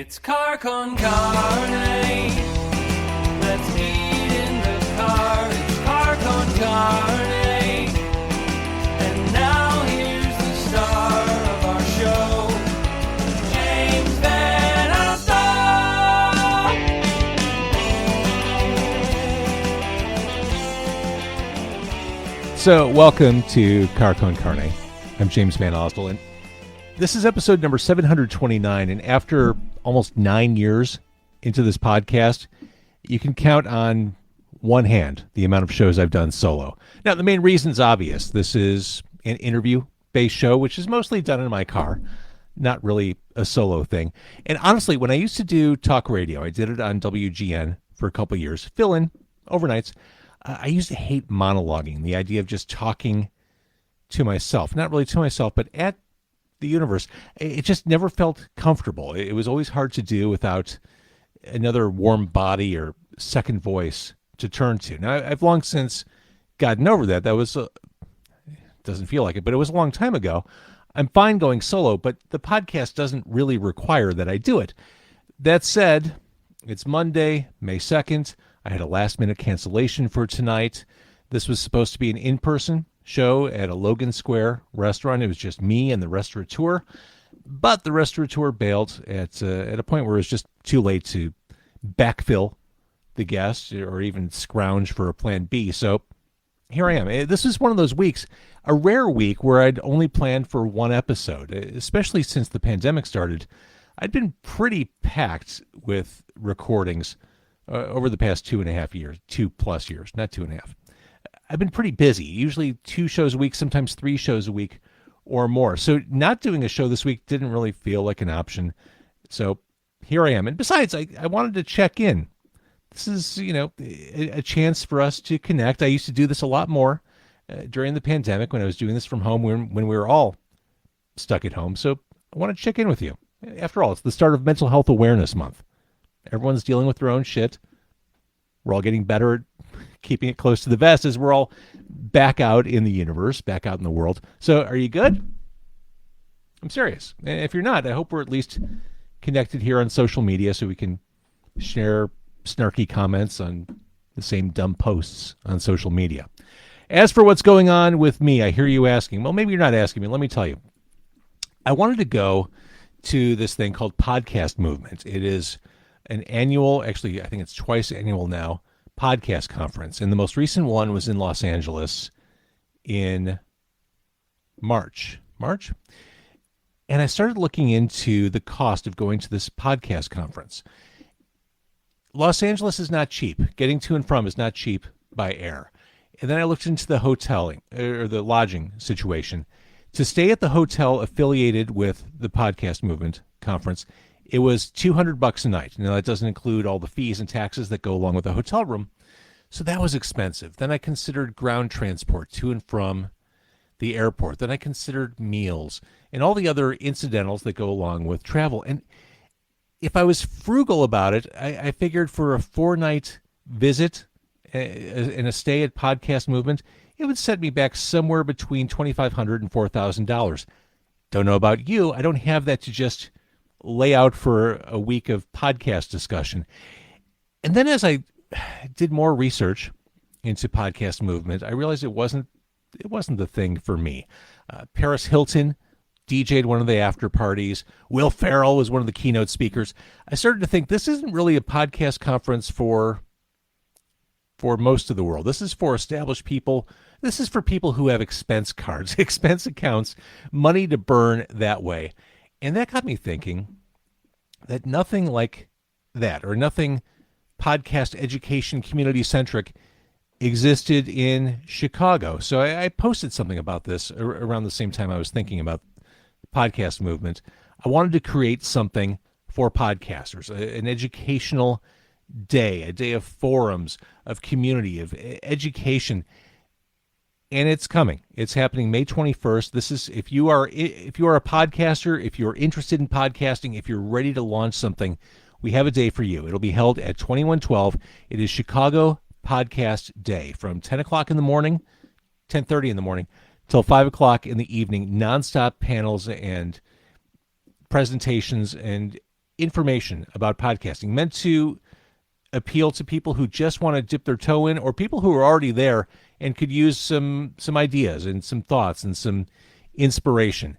It's car con carne. Let's eat in the car. It's car con carne. And now here's the star of our show, James Van Alstyne. So, welcome to Car Con Carne. I'm James Van Alstyne. This is episode number 729, and after almost 9 years into this podcast, you can count on one hand the amount of shows I've done solo. Now, the main reason's obvious. This is an interview-based show, which is mostly done in my car, not really a solo thing. And honestly, when I used to do talk radio, I did it on WGN for a couple years, fill in overnights. I used to hate monologuing, the idea of just talking to myself, not really to myself, but at the universe. It just never felt comfortable. It was always hard to do without another warm body or second voice to turn to. Now, I've long since gotten over that. That was, doesn't feel like it, but it was a long time ago. I'm fine going solo, but the podcast doesn't really require that I do it. That said, it's Monday, May 2nd. I had a last-minute cancellation for tonight. This was supposed to be an in-person show at a Logan Square restaurant. It was just me and the restaurateur, but the restaurateur bailed at a point where it was just too late to backfill the guest or even scrounge for a plan B. So here I am. This is one of those weeks, a rare week where I'd only planned for one episode, especially since the pandemic started. I'd been pretty packed with recordings over the past 2.5 years, 2+ years, not 2.5. I've been pretty busy, usually 2 shows a week, sometimes 3 shows a week or more. So not doing a show this week didn't really feel like an option. So here I am. And besides, I wanted to check in. This is, a chance for us to connect. I used to do this a lot more during the pandemic when I was doing this from home when we were all stuck at home. So I want to check in with you. After all, it's the start of Mental Health Awareness Month. Everyone's dealing with their own shit. We're all getting better at keeping it close to the vest as we're all back out in the universe, back out in the world. So are you good? I'm serious. If you're not, I hope we're at least connected here on social media so we can share snarky comments on the same dumb posts on social media. As for what's going on with me, I hear you asking. Well, maybe you're not asking me. Let me tell you. I wanted to go to this thing called Podcast Movement. It is an annual, actually, I think it's twice annual now, podcast conference. And the most recent one was in Los Angeles in March. And I started looking into the cost of going to this podcast conference. Los Angeles is not cheap. Getting to and from is not cheap by air. And then I looked into the hoteling or the lodging situation. To stay at the hotel affiliated with the Podcast Movement conference, it was $200 a night. Now, that doesn't include all the fees and taxes that go along with a hotel room. So that was expensive. Then I considered ground transport to and from the airport. Then I considered meals and all the other incidentals that go along with travel. And if I was frugal about it, I figured for a 4-night visit and a stay at Podcast Movement, it would set me back somewhere between $2,500 and $4,000. Don't know about you. I don't have that to just lay out for a week of podcast discussion. And then as I did more research into Podcast Movement, I realized it wasn't the thing for me. Paris Hilton DJ'd one of the after parties. Will Ferrell was one of the keynote speakers. I started to think this isn't really a podcast conference for most of the world. This is for established people. This is for people who have expense cards, expense accounts, money to burn that way. And that got me thinking that nothing like that, or nothing podcast education community centric, existed in Chicago. So I posted something about this around the same time I was thinking about the Podcast Movement. I wanted to create something for podcasters, an educational day, a day of forums, of community, of education. And it's coming. It's happening May 21st. This is if you are a podcaster, if you're interested in podcasting, if you're ready to launch something, we have a day for you. It'll be held at 2112. It is Chicago Podcast Day from 10 o'clock in the morning, 10:30 in the morning, till 5 o'clock in the evening. Nonstop panels and presentations and information about podcasting, meant to appeal to people who just want to dip their toe in, or people who are already there and could use some ideas and some thoughts and some inspiration.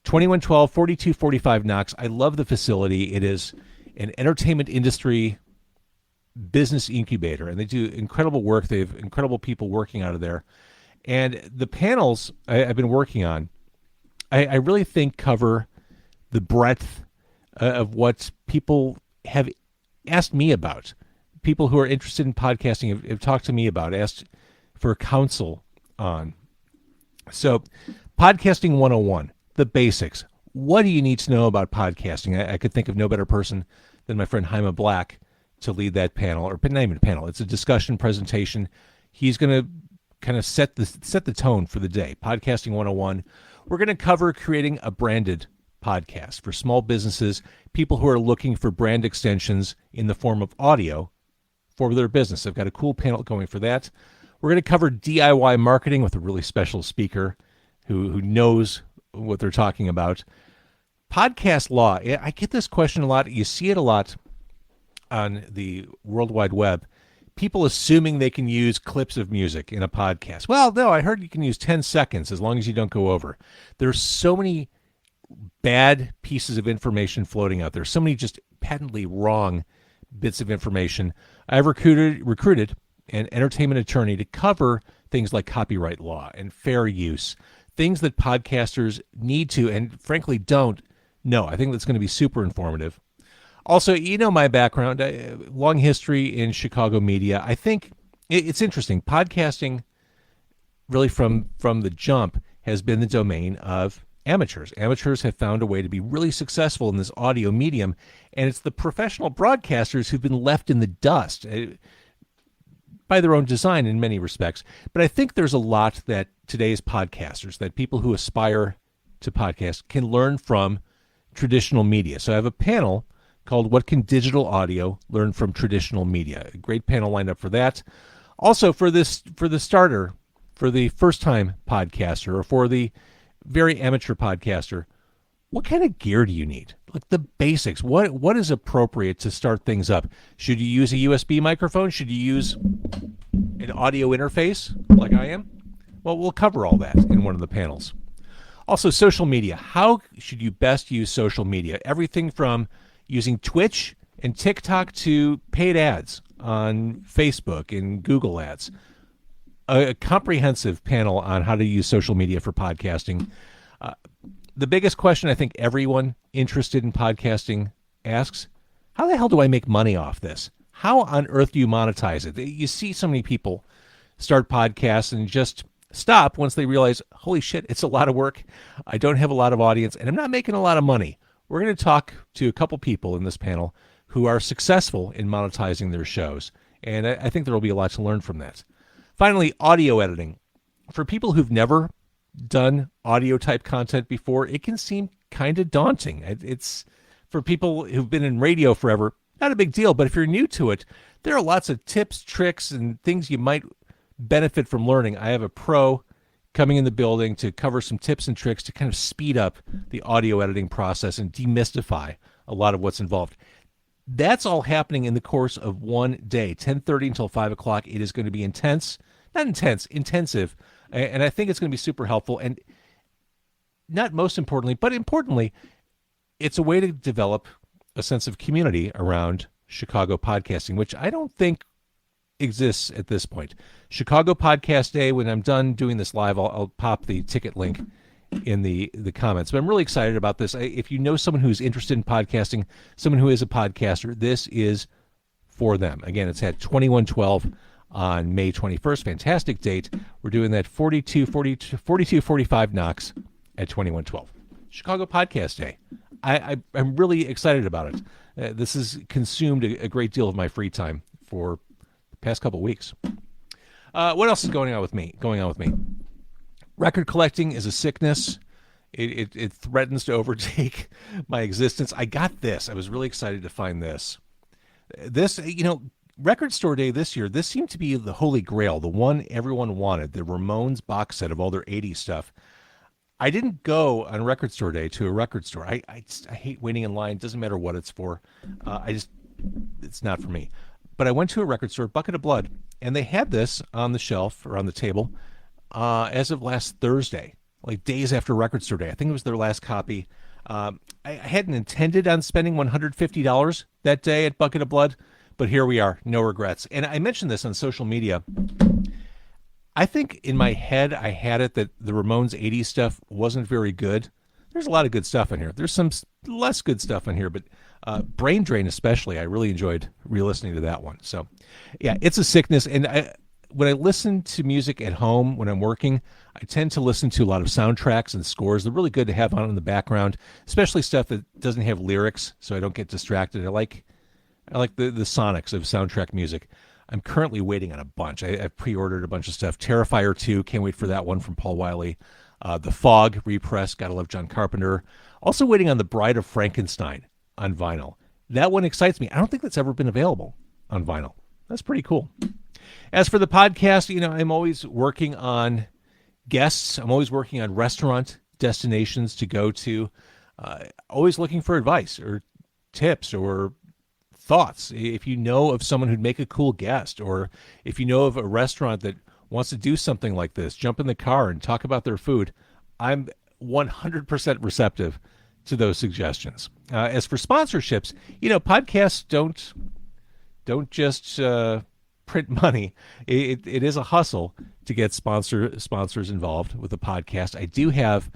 2112 4245 Knox. I love the facility. It is an entertainment industry business incubator, and they do incredible work. They have incredible people working out of there. And the panels I've been working on, I really think cover the breadth of what people have asked me about. People who are interested in podcasting have talked to me about, asked for counsel on. So, Podcasting 101, the basics. What do you need to know about podcasting? I could think of no better person than my friend Jaime Black to lead that panel, or not even a panel. It's a discussion presentation. He's going to kind of set the tone for the day. Podcasting 101. We're going to cover creating a branded podcast for small businesses, people who are looking for brand extensions in the form of audio for their business. I've got a cool panel going for that. We're going to cover DIY marketing with a really special speaker who knows what they're talking about. Podcast law. I get this question a lot. You see it a lot on the World Wide Web. People assuming they can use clips of music in a podcast. Well, no, I heard you can use 10 seconds as long as you don't go over. There's so many bad pieces of information floating out there. So many just patently wrong bits of information. I've recruited an entertainment attorney to cover things like copyright law and fair use, things that podcasters need to and frankly don't know. I think that's going to be super informative. Also, you know my background, long history in Chicago media. I think it's interesting. Podcasting, really from the jump, has been the domain of amateurs. Amateurs have found a way to be really successful in this audio medium, and it's the professional broadcasters who've been left in the dust by their own design in many respects. But I think there's a lot that today's podcasters, that people who aspire to podcast, can learn from traditional media. So I have a panel called What Can Digital Audio Learn from Traditional Media? A great panel lined up for that. Also for the starter, for the first-time podcaster, or for the very amateur podcaster, what kind of gear do you need? Like the basics. What is appropriate to start things up? Should you use a USB microphone? Should you use an audio interface like I am? Well, we'll cover all that in one of the panels. Also, social media. How should you best use social media? Everything from using Twitch and TikTok to paid ads on Facebook and Google Ads. A comprehensive panel on how to use social media for podcasting. The biggest question I think everyone interested in podcasting asks, how the hell do I make money off this? How on earth do you monetize it? You see so many people start podcasts and just stop once they realize, holy shit, it's a lot of work. I don't have a lot of audience and I'm not making a lot of money. We're going to talk to a couple people in this panel who are successful in monetizing their shows. And I think there will be a lot to learn from that. Finally, audio editing. For people who've never done audio type content before, it can seem kind of daunting. It's for people who've been in radio forever, not a big deal. But if you're new to it, there are lots of tips, tricks, and things you might benefit from learning. I have a pro coming in the building to cover some tips and tricks to kind of speed up the audio editing process and demystify a lot of what's involved. That's all happening in the course of one day, 10:30 until 5 o'clock. It is going to be intensive. And I think it's going to be super helpful. And not most importantly, but importantly, it's a way to develop a sense of community around Chicago podcasting, which I don't think exists at this point. Chicago Podcast Day, when I'm done doing this live, I'll pop the ticket link in the comments. But I'm really excited about this. If you know someone who's interested in podcasting, someone who is a podcaster, this is for them. Again, it's at 2112 on May 21st. Fantastic date. We're doing that 4245 Knox at 2112. Chicago Podcast Day. I'm really excited about it. This has consumed a great deal of my free time for the past couple weeks. What else is going on with me? Record collecting is a sickness. It threatens to overtake my existence. I got this. I was really excited to find this. This, Record Store Day this year, this seemed to be the holy grail, the one everyone wanted, the Ramones box set of all their 80s stuff. I didn't go on record store day to a record store. I hate waiting in line. It doesn't matter what it's for. It's not for me. But I went to a record store, Bucket of Blood, and they had this on the shelf or on the table as of last Thursday, like days after record store day. I think it was their last copy. I hadn't intended on spending $150 that day at Bucket of Blood, but here we are, no regrets. And I mentioned this on social media. I think in my head I had it that the Ramones 80s stuff wasn't very good. There's a lot of good stuff in here. There's some less good stuff in here, but Brain Drain especially, I really enjoyed re-listening to that one. So, yeah, it's a sickness. And when I listen to music at home when I'm working, I tend to listen to a lot of soundtracks and scores. They're really good to have on in the background, especially stuff that doesn't have lyrics, so I don't get distracted. I like the sonics of soundtrack music. I'm currently waiting on a bunch. I've pre-ordered a bunch of stuff. Terrifier 2, can't wait for that one from Paul Wiley. The Fog repress, gotta love John Carpenter. Also waiting on The Bride of Frankenstein on vinyl. That one excites me. I don't think that's ever been available on vinyl. That's pretty cool. As for the podcast, I'm always working on guests. I'm always working on restaurant destinations to go to. Always looking for advice or tips or thoughts. If you know of someone who'd make a cool guest, or if you know of a restaurant that wants to do something like this, jump in the car and talk about their food, I'm 100% receptive to those suggestions. As for sponsorships, podcasts don't just print money. It is a hustle to get sponsors involved with the podcast. I do have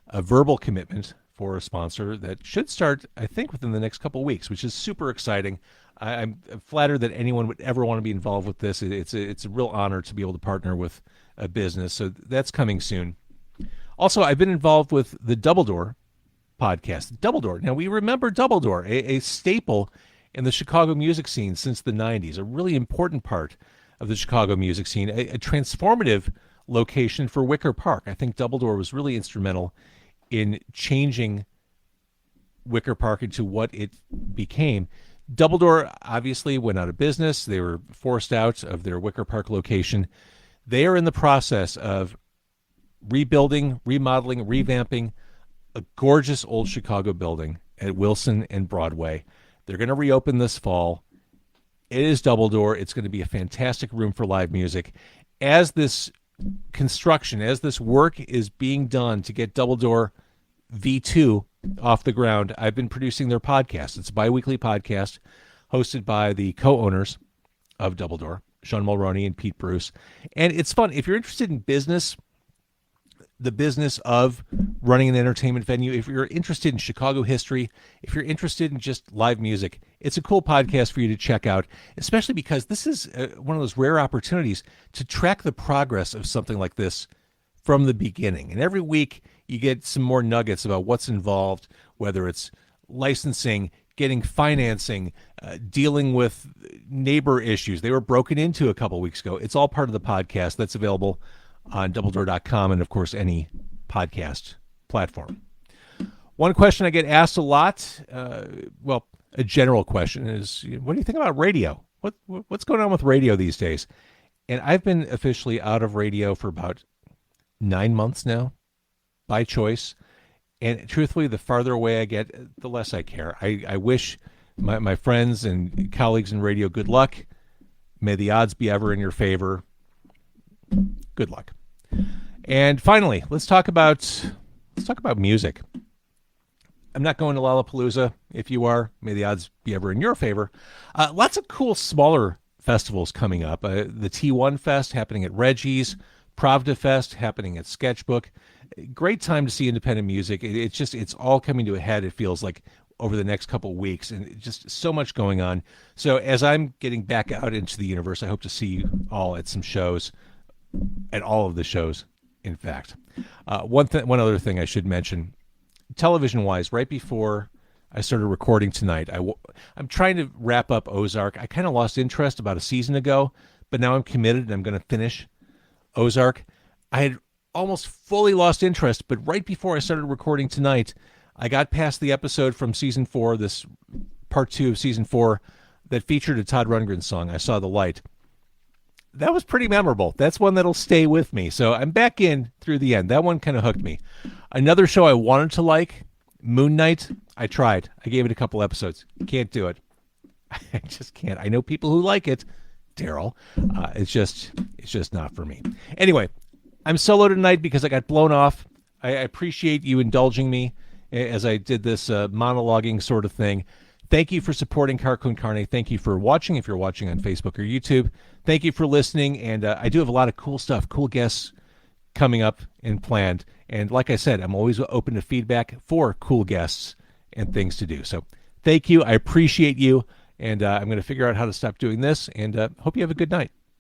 a verbal commitment for a sponsor that should start, I think, within the next couple of weeks, which is super exciting. I'm flattered that anyone would ever want to be involved with this. It's a real honor to be able to partner with a business. So that's coming soon. Also, I've been involved with the Double Door podcast. Double Door. Now, we remember Double Door, a staple in the Chicago music scene since the 90s, a really important part of the Chicago music scene, a transformative location for Wicker Park. I think Double Door was really instrumental in changing Wicker Park into what it became. Double Door obviously went out of business. They were forced out of their Wicker Park location. They are in the process of rebuilding, remodeling, revamping a gorgeous old Chicago building at Wilson and Broadway. They're going to reopen this fall. It is Double Door. It's going to be a fantastic room for live music. As this construction, as this work is being done to get Double Door V2 off the ground, I've been producing their podcast. It's a bi-weekly podcast hosted by the co-owners of Double Door, Sean Mulroney and Pete Bruce. And it's fun. If you're interested in business, the business of running an entertainment venue, if you're interested in Chicago history, if you're interested in just live music, it's a cool podcast for you to check out, especially because this is one of those rare opportunities to track the progress of something like this from the beginning. And every week you get some more nuggets about what's involved, whether it's licensing, getting financing, dealing with neighbor issues. They were broken into a couple weeks ago. It's all part of the podcast that's available on doubledoor.com and, of course, any podcast platform. One question I get asked a lot, a general question is, what do you think about radio? What's going on with radio these days? And I've been officially out of radio for about 9 months now, by choice. And truthfully, the farther away I get, the less I care. I wish my friends and colleagues in radio good luck. May the odds be ever in your favor. Good luck. And finally, let's talk about music. I'm not going to Lollapalooza. If you are, may the odds be ever in your favor. Lots of cool smaller festivals coming up. The T1 Fest happening at Reggie's, Pravda Fest happening at Sketchbook. Great time to see independent music. It's all coming to a head, it feels like, over the next couple of weeks, and just so much going on. So as I'm getting back out into the universe, I hope to see you all at some shows, at all of the shows, in fact. One other thing I should mention, television-wise, right before I started recording tonight, I'm trying to wrap up Ozark. I kind of lost interest about a season ago, but now I'm committed and I'm going to finish Ozark. I had almost fully lost interest, but right before I started recording tonight, I got past the episode from season 4, this part 2 of season 4, that featured a Todd Rundgren song, I Saw the Light. that was pretty memorable. That's one that'll stay with me. So I'm back in through the end. That one kind of hooked me. Another show I wanted to like, Moon Knight. I tried. I gave it a couple episodes. Can't do it. I just can't. I know people who like it. Daryl. It's just not for me. Anyway, I'm solo tonight because I got blown off. I appreciate you indulging me as I did this monologuing sort of thing. Thank you for supporting Car Con Carne. Thank you for watching if you're watching on Facebook or YouTube. Thank you for listening. And I do have a lot of cool stuff, cool guests coming up and planned. And like I said, I'm always open to feedback for cool guests and things to do. So thank you. I appreciate you. And I'm going to figure out how to stop doing this. And hope you have a good night.